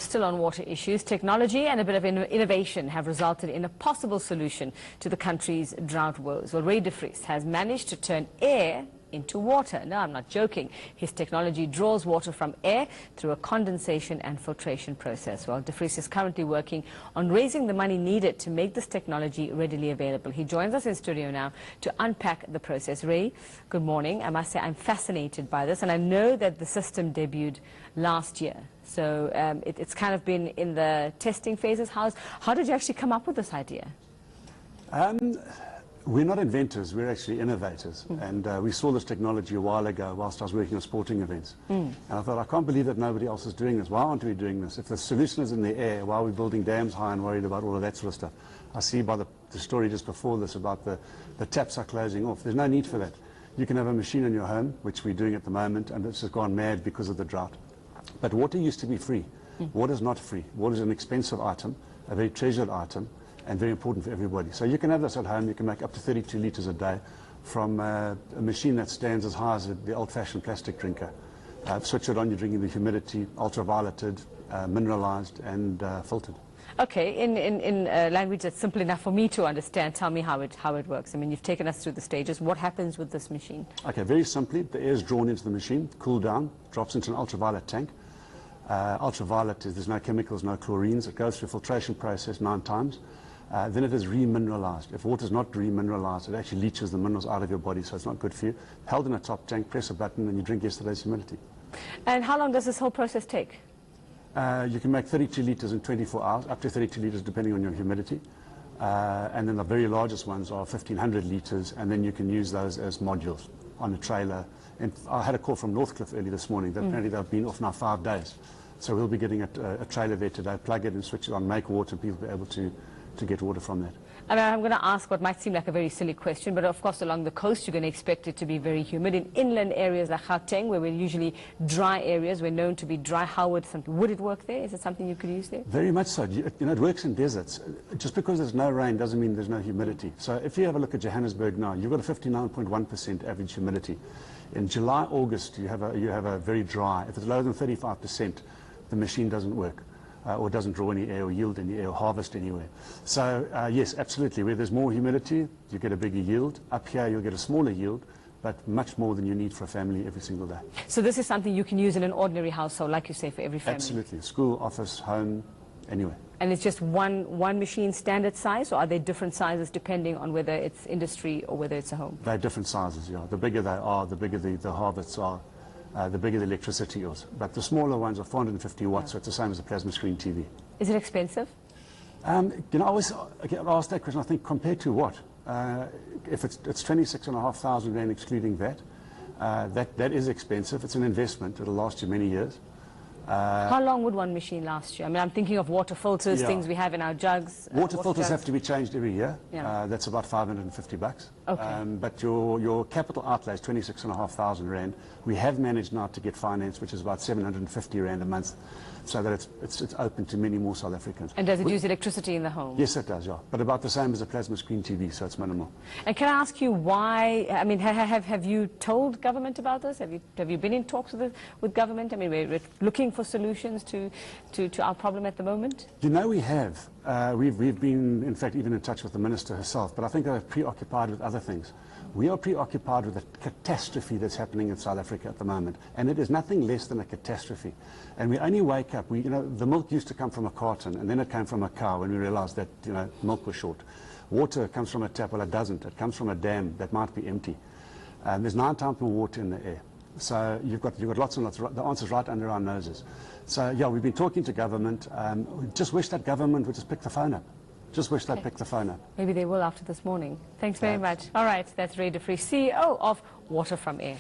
still on water issues. Technology and a bit of innovation have resulted in a possible solution to the country's drought woes. Well, Ray de Vries has managed to turn air into water. No, I'm not joking. His technology draws water from air through a condensation and filtration process. Well, de Vries is currently working on raising the money needed to make this technology readily available. He joins us in studio now to unpack the process. Ray, good morning. I must say I'm fascinated by this, and I know that the system debuted last year. So it's kind of been in the testing phases. How did you actually come up with this idea? We're not inventors, we're actually innovators. And we saw this technology a while ago whilst I was working on sporting events. And I thought, I can't believe that nobody else is doing this. Why aren't we doing this? If the solution is in the air, why are we building dams high and worried about all of that sort of stuff? I see by the story just before this about the taps are closing off. There's no need for that. You can have a machine in your home, which we're doing at the moment, and it's just gone mad because of the drought. But water used to be free. Water is not free. Water is an expensive item, a very treasured item, and very important for everybody. So you can have this at home. You can make up to 32 litres a day from a machine that stands as high as the old-fashioned plastic drinker. Switch it on, you're drinking the humidity, ultravioleted, mineralized, and filtered. Okay, in language that's simple enough for me to understand, tell me how it works. I mean, you've taken us through the stages. What happens with this machine? Okay, very simply, the air is drawn into the machine, cooled down, drops into an ultraviolet tank. Ultraviolet is, there's no chemicals, no chlorines. It goes through a filtration process 9 times. Then it is remineralized. If water is not remineralized, it actually leaches the minerals out of your body, so it's not good for you. Held in a top tank, press a button, and you drink yesterday's humidity. And how long does this whole process take? You can make 32 litres in 24 hours, up to 32 litres depending on your humidity. And then the very largest ones are 1,500 litres, and then you can use those as modules on a trailer. And I had a call from Northcliffe early this morning that apparently they've been off now 5 days. So we'll be getting a trailer there today, plug it and switch it on, make water, and people will be able to get water from that. And I'm going to ask what might seem like a very silly question, but of course along the coast you're going to expect it to be very humid. In inland areas like Gauteng, where we're usually dry areas, we're known to be dry. How would it work there? Is it something you could use there? Very much so. You know, it works in deserts. Just because there's no rain doesn't mean there's no humidity. So if you have a look at Johannesburg now, you've got a 59.1% average humidity. In July, August, you have a very dry. If it's lower than 35%, the machine doesn't work. Or doesn't draw any air or yield any air or harvest anywhere. So yes, absolutely, where there's more humidity, you get a bigger yield. Up here, you'll get a smaller yield, but much more than you need for a family every single day. So this is something you can use in an ordinary household, like you say, for every family? Absolutely. School, office, home, anywhere. And it's just one machine standard size, or are they different sizes depending on whether it's industry or whether it's a home? They're different sizes, yeah. The bigger they are, the bigger the harvests are. The bigger the electricity is. But the smaller ones are 450 watts, so it's the same as a plasma screen TV. Is it expensive? You know, I always get asked that question. I think compared to what? If it's 26,500 rand excluding VAT, that is expensive. It's an investment. It'll last you many years. How long would one machine last you? I mean, I'm thinking of water filters, things we have in our jugs. Water filters jugs have to be changed every year. Yeah. That's about 550 bucks. Okay. But your capital outlay is 26,500 rand. We have managed now to get finance, which is about 750 rand a month, so that it's open to many more South Africans. And does it use electricity in the home? Yes, it does, yeah. But about the same as a plasma screen TV, so it's minimal. And can I ask you why? I mean, have you told government about this? Have you been in talks with government? I mean, we're looking for solutions to our problem at the moment? You know, we have. We've been, in fact, even in touch with the minister herself, but I think they're preoccupied with other things. We are preoccupied with the catastrophe that's happening in South Africa at the moment, and it is nothing less than a catastrophe. And we only wake up, you know, the milk used to come from a carton, and then it came from a cow when we realized that, you know, milk was short. Water comes from a tap, well, it doesn't. It comes from a dam that might be empty. There's 9 times more water in the air. So you've got lots and lots. The answer's right under our noses. So yeah, we've been talking to government. We just wish that government would just pick the phone up. Just wish they'd pick the phone up. Maybe they will after this morning. Thanks very much. All right, that's Ray de Vries, CEO of Water from Air.